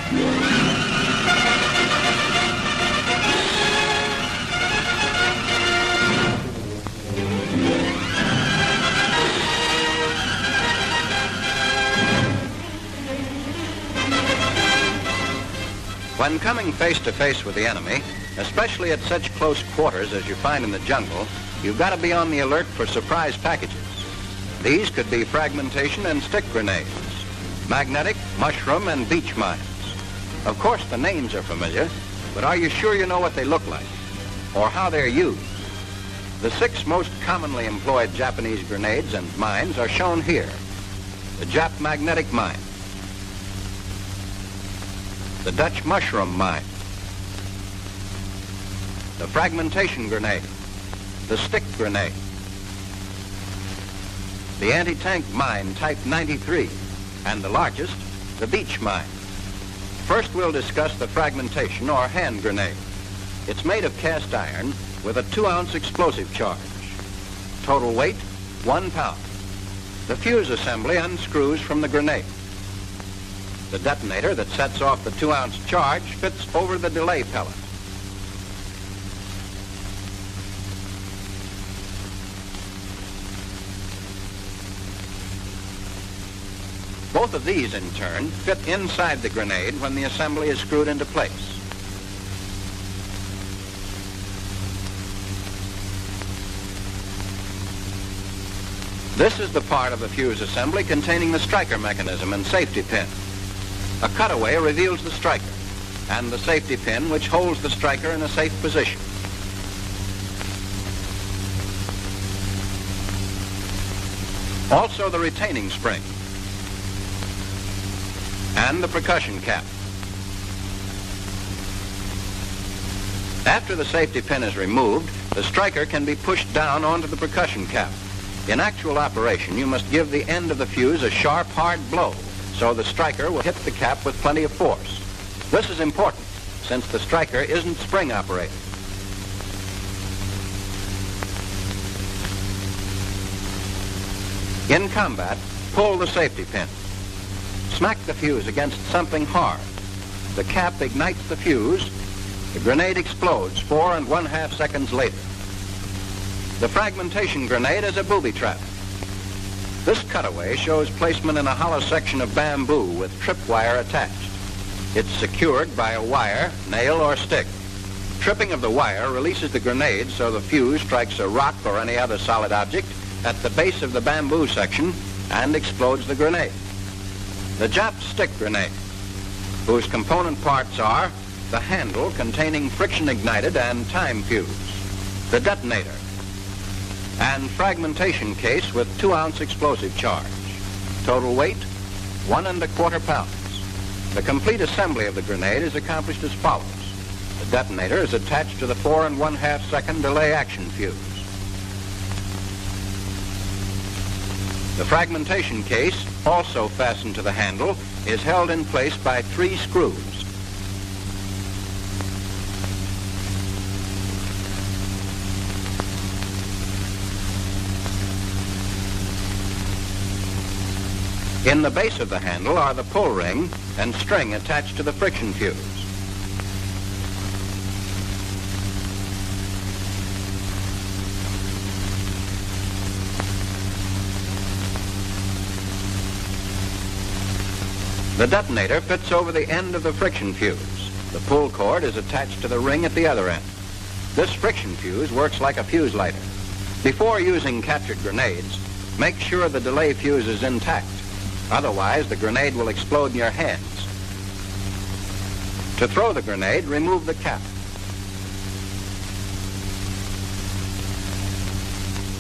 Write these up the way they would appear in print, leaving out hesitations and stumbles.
When coming face to face with the enemy, especially at such close quarters as you find in the jungle, you've got to be on the alert for surprise packages. These could be fragmentation and stick grenades, magnetic, mushroom, and beach mines. Of course, the names are familiar, but are you sure you know what they look like or how they're used? The 6 most commonly employed Japanese grenades and mines are shown here. The Jap magnetic mine, the Dutch mushroom mine, the fragmentation grenade, the stick grenade, the anti-tank mine type 93, and the largest, the beach mine. First, we'll discuss the fragmentation or hand grenade. It's made of cast iron with a 2-ounce explosive charge. Total weight, 1 pound. The fuse assembly unscrews from the grenade. The detonator that sets off the 2-ounce charge fits over the delay pellet. Both of these, in turn, fit inside the grenade when the assembly is screwed into place. This is the part of the fuse assembly containing the striker mechanism and safety pin. A cutaway reveals the striker and the safety pin which holds the striker in a safe position. Also the retaining spring and the percussion cap. After the safety pin is removed, the striker can be pushed down onto the percussion cap. In actual operation, you must give the end of the fuse a sharp, hard blow, so the striker will hit the cap with plenty of force. This is important, since the striker isn't spring operated. In combat, pull the safety pin. Smack the fuse against something hard. The cap ignites the fuse. The grenade explodes 4 1/2 seconds later. The fragmentation grenade is a booby trap. This cutaway shows placement in a hollow section of bamboo with tripwire attached. It's secured by a wire, nail, or stick. Tripping of the wire releases the grenade so the fuse strikes a rock or any other solid object at the base of the bamboo section and explodes the grenade. The Jap stick grenade, whose component parts are the handle containing friction-ignited and time fuse, the detonator, and fragmentation case with 2-ounce explosive charge. Total weight, 1 1/4 pounds. The complete assembly of the grenade is accomplished as follows. The detonator is attached to the 4 1/2 second delay action fuse. The fragmentation case, also fastened to the handle, is held in place by 3 screws. In the base of the handle are the pull ring and string attached to the friction fuse. The detonator fits over the end of the friction fuse. The pull cord is attached to the ring at the other end. This friction fuse works like a fuse lighter. Before using captured grenades, make sure the delay fuse is intact. Otherwise, the grenade will explode in your hands. To throw the grenade, remove the cap.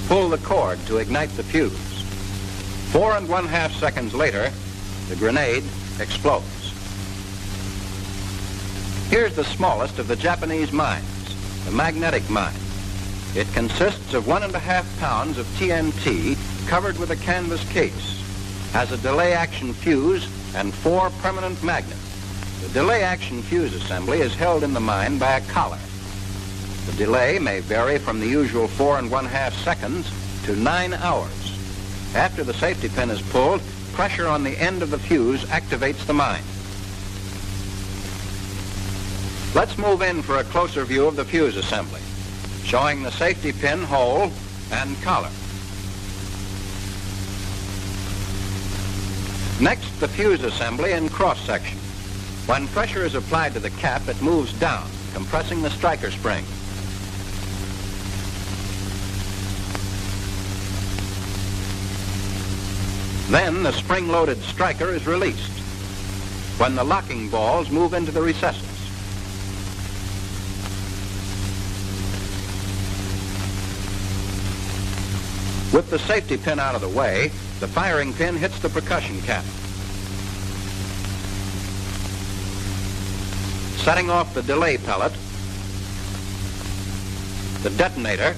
Pull the cord to ignite the fuse. 4 1/2 seconds later, the grenade explodes. Here's the smallest of the Japanese mines, the magnetic mine. It consists of 1 1/2 pounds of TNT covered with a canvas case, has a delay action fuse and 4 permanent magnets. The delay action fuse assembly is held in the mine by a collar. The delay may vary from the usual 4 1/2 seconds to 9 hours. After the safety pin is pulled, pressure on the end of the fuse activates the mine. Let's move in for a closer view of the fuse assembly, showing the safety pin hole and collar. Next, the fuse assembly in cross-section. When pressure is applied to the cap, it moves down, compressing the striker spring. Then the spring-loaded striker is released when the locking balls move into the recesses. With the safety pin out of the way, the firing pin hits the percussion cap. Setting off the delay pellet, the detonator,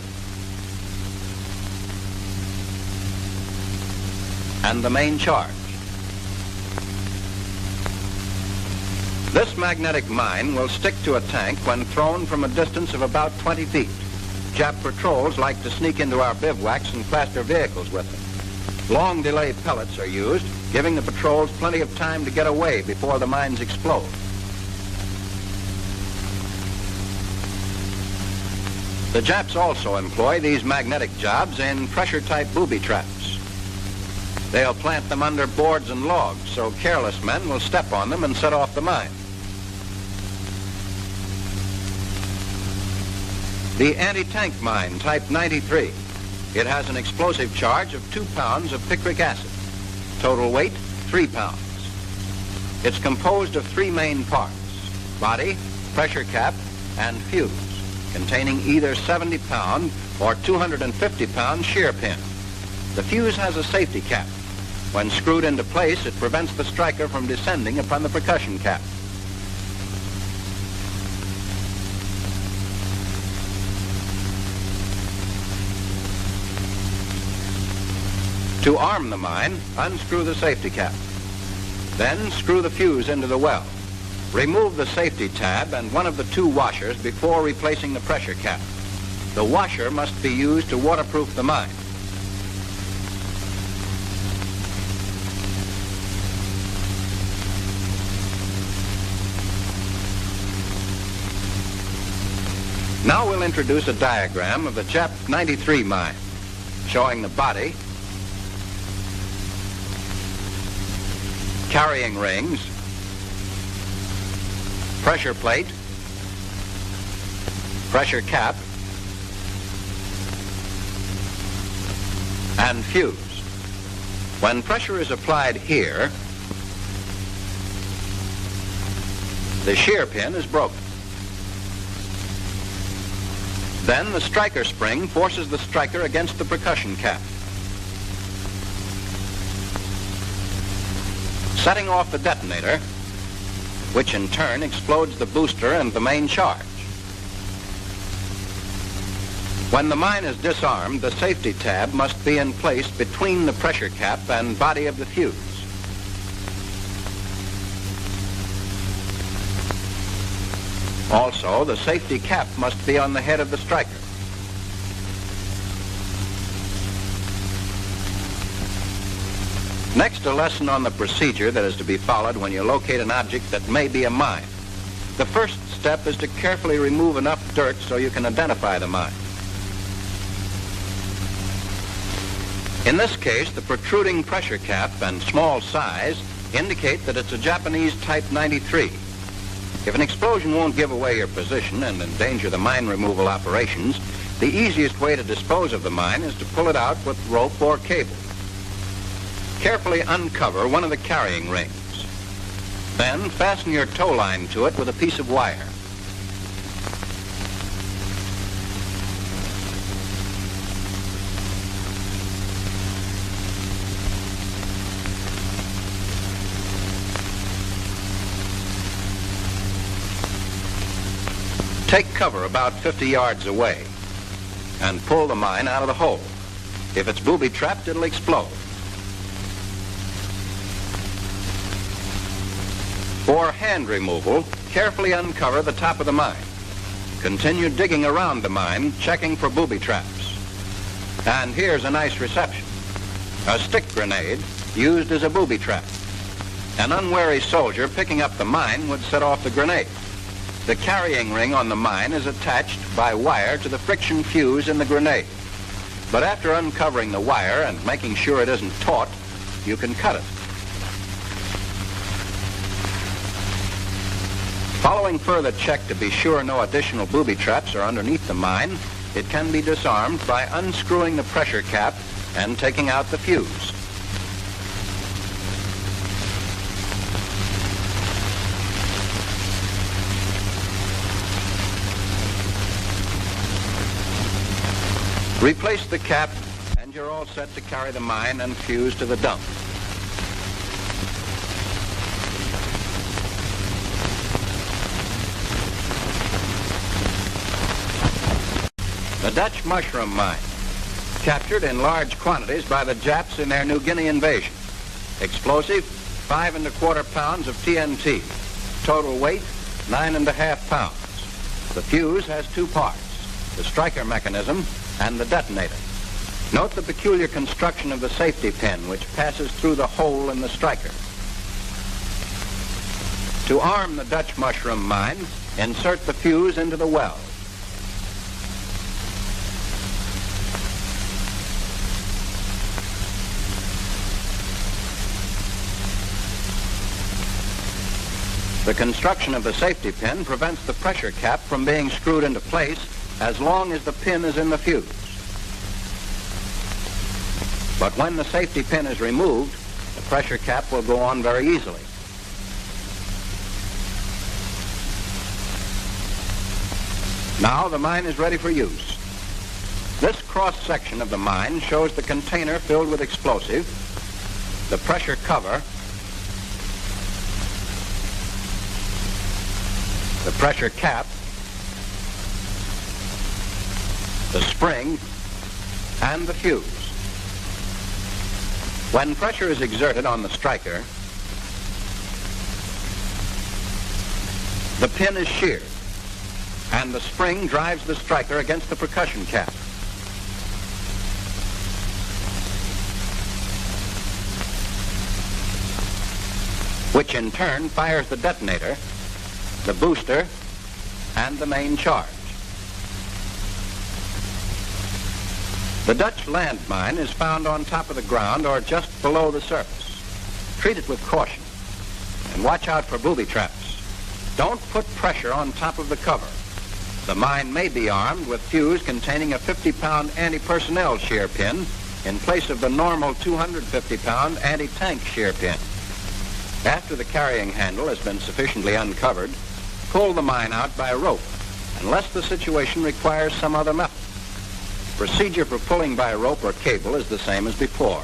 and the main charge. This magnetic mine will stick to a tank when thrown from a distance of about 20 feet. Jap patrols like to sneak into our bivouacs and plaster vehicles with them. Long delay pellets are used, giving the patrols plenty of time to get away before the mines explode. The Japs also employ these magnetic jobs in pressure-type booby traps. They'll plant them under boards and logs so careless men will step on them and set off the mine. The anti-tank mine, type 93. It has an explosive charge of 2 pounds of picric acid. Total weight, 3 pounds. It's composed of 3 main parts: body, pressure cap, and fuse, containing either 70-pound or 250-pound shear pin. The fuse has a safety cap. When screwed into place, it prevents the striker from descending upon the percussion cap. To arm the mine, unscrew the safety cap. Then screw the fuse into the well. Remove the safety tab and one of the 2 washers before replacing the pressure cap. The washer must be used to waterproof the mine. Now we'll introduce a diagram of the Jap 93 mine, showing the body, carrying rings, pressure plate, pressure cap, and fuse. When pressure is applied here, the shear pin is broken. Then the striker spring forces the striker against the percussion cap, setting off the detonator, which in turn explodes the booster and the main charge. When the mine is disarmed, the safety tab must be in place between the pressure cap and body of the fuse. Also, the safety cap must be on the head of the striker. Next, a lesson on the procedure that is to be followed when you locate an object that may be a mine. The first step is to carefully remove enough dirt so you can identify the mine. In this case, the protruding pressure cap and small size indicate that it's a Japanese Type 93. If an explosion won't give away your position and endanger the mine removal operations, the easiest way to dispose of the mine is to pull it out with rope or cable. Carefully uncover one of the carrying rings. Then fasten your tow line to it with a piece of wire. Take cover about 50 yards away and pull the mine out of the hole. If it's booby-trapped, it'll explode. For hand removal, carefully uncover the top of the mine. Continue digging around the mine, checking for booby traps. And here's a nice reception. A stick grenade used as a booby trap. An unwary soldier picking up the mine would set off the grenade. The carrying ring on the mine is attached by wire to the friction fuse in the grenade. But after uncovering the wire and making sure it isn't taut, you can cut it. Following further check to be sure no additional booby traps are underneath the mine, it can be disarmed by unscrewing the pressure cap and taking out the fuse. Replace the cap and you're all set to carry the mine and fuse to the dump. The Dutch mushroom mine, captured in large quantities by the Japs in their New Guinea invasion. Explosive, 5 1/4 pounds of TNT. Total weight, 9 1/2 pounds. The fuse has two parts, the striker mechanism and the detonator. Note the peculiar construction of the safety pin, which passes through the hole in the striker. To arm the Dutch mushroom mine, insert the fuse into the well. The construction of the safety pin prevents the pressure cap from being screwed into place as long as the pin is in the fuse. But when the safety pin is removed, the pressure cap will go on very easily. Now the mine is ready for use. This cross-section of the mine shows the container filled with explosive, the pressure cover, the pressure cap, the spring, and the fuse. When pressure is exerted on the striker, the pin is sheared, and the spring drives the striker against the percussion cap. Which in turn fires the detonator, the booster, and the main charge. The Dutch landmine is found on top of the ground or just below the surface. Treat it with caution and watch out for booby traps. Don't put pressure on top of the cover. The mine may be armed with fuse containing a 50-pound anti-personnel shear pin in place of the normal 250-pound anti-tank shear pin. After the carrying handle has been sufficiently uncovered, pull the mine out by rope, unless the situation requires some other method. Procedure for pulling by rope or cable is the same as before.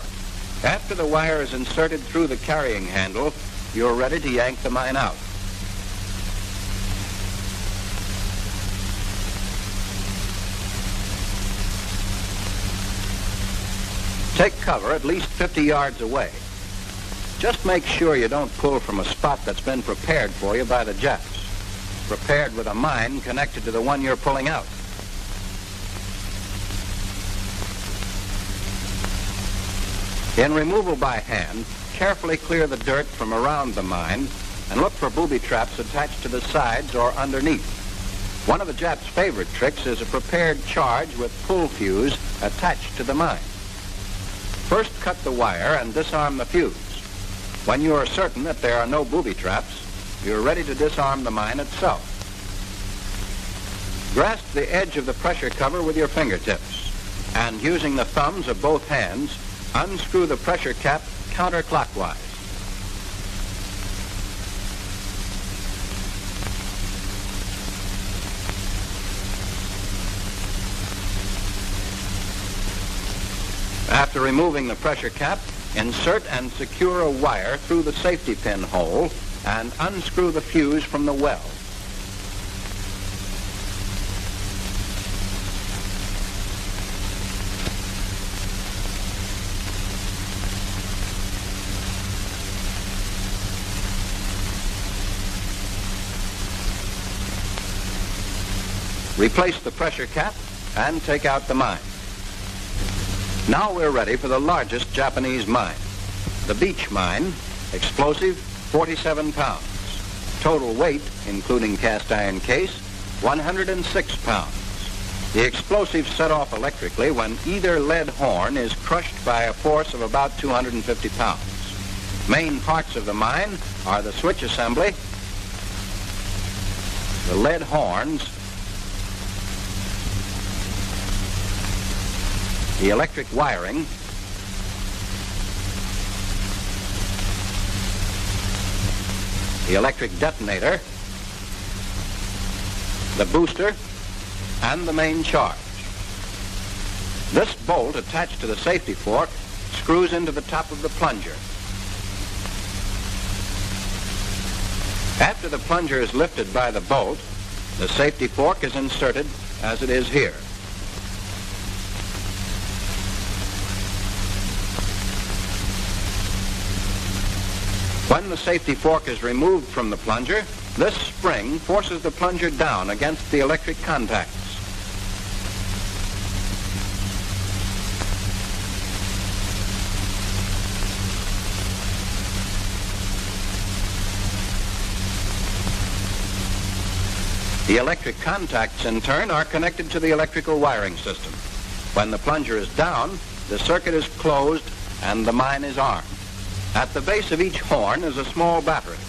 After the wire is inserted through the carrying handle, you're ready to yank the mine out. Take cover at least 50 yards away. Just make sure you don't pull from a spot that's been prepared for you by the Japs, prepared with a mine connected to the one you're pulling out. In removal by hand, carefully clear the dirt from around the mine and look for booby traps attached to the sides or underneath. One of the Japs' favorite tricks is a prepared charge with pull fuse attached to the mine. First cut the wire and disarm the fuse. When you are certain that there are no booby traps, you're ready to disarm the mine itself. Grasp the edge of the pressure cover with your fingertips and using the thumbs of both hands, unscrew the pressure cap counterclockwise. After removing the pressure cap, insert and secure a wire through the safety pin hole and unscrew the fuse from the well. Replace the pressure cap and take out the mine. Now we're ready for the largest Japanese mine, the beach mine, explosive 47 pounds. total weight, including cast iron case, 106 pounds. The explosives set off electrically when either lead horn is crushed by a force of about 250 pounds. Main parts of the mine are the switch assembly, the lead horns, the electric wiring, the electric detonator, the booster, and the main charge. This bolt attached to the safety fork screws into the top of the plunger. After the plunger is lifted by the bolt, the safety fork is inserted as it is here. When the safety fork is removed from the plunger, this spring forces the plunger down against the electric contacts. The electric contacts, in turn, are connected to the electrical wiring system. When the plunger is down, the circuit is closed and the mine is armed. At the base of each horn is a small battery.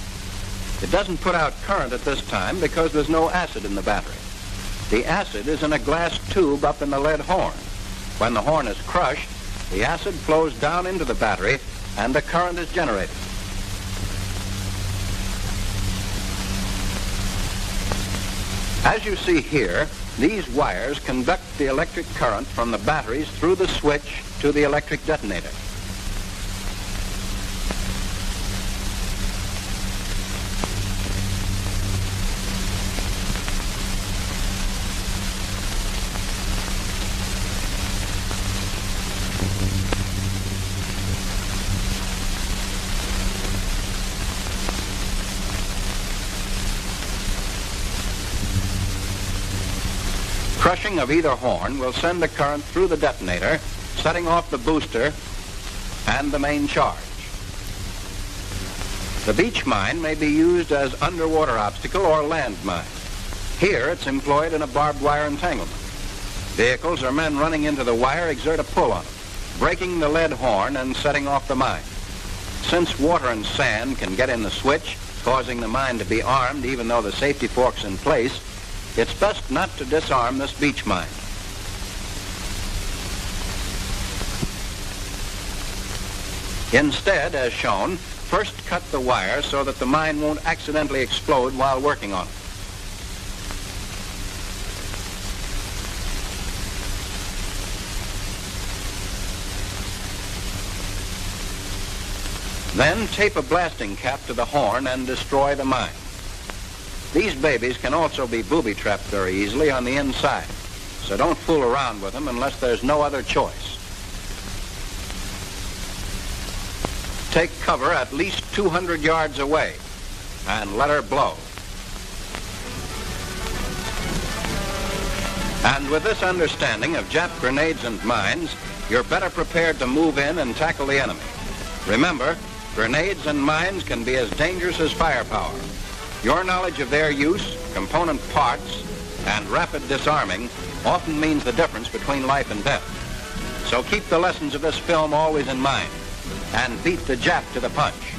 It doesn't put out current at this time because there's no acid in the battery. The acid is in a glass tube up in the lead horn. When the horn is crushed, the acid flows down into the battery and a current is generated. As you see here, these wires conduct the electric current from the batteries through the switch to the electric detonator. Crushing of either horn will send the current through the detonator, setting off the booster and the main charge. The beach mine may be used as underwater obstacle or land mine. Here it's employed in a barbed wire entanglement. Vehicles or men running into the wire exert a pull on it, breaking the lead horn and setting off the mine. Since water and sand can get in the switch, causing the mine to be armed even though the safety fork's in place, it's best not to disarm this beach mine. Instead, as shown, first cut the wire so that the mine won't accidentally explode while working on it. Then tape a blasting cap to the horn and destroy the mine. These babies can also be booby-trapped very easily on the inside, so don't fool around with them unless there's no other choice. Take cover at least 200 yards away and let her blow. And with this understanding of Jap grenades and mines, you're better prepared to move in and tackle the enemy. Remember, grenades and mines can be as dangerous as firepower. Your knowledge of their use, component parts, and rapid disarming often means the difference between life and death. So keep the lessons of this film always in mind and beat the Jap to the punch.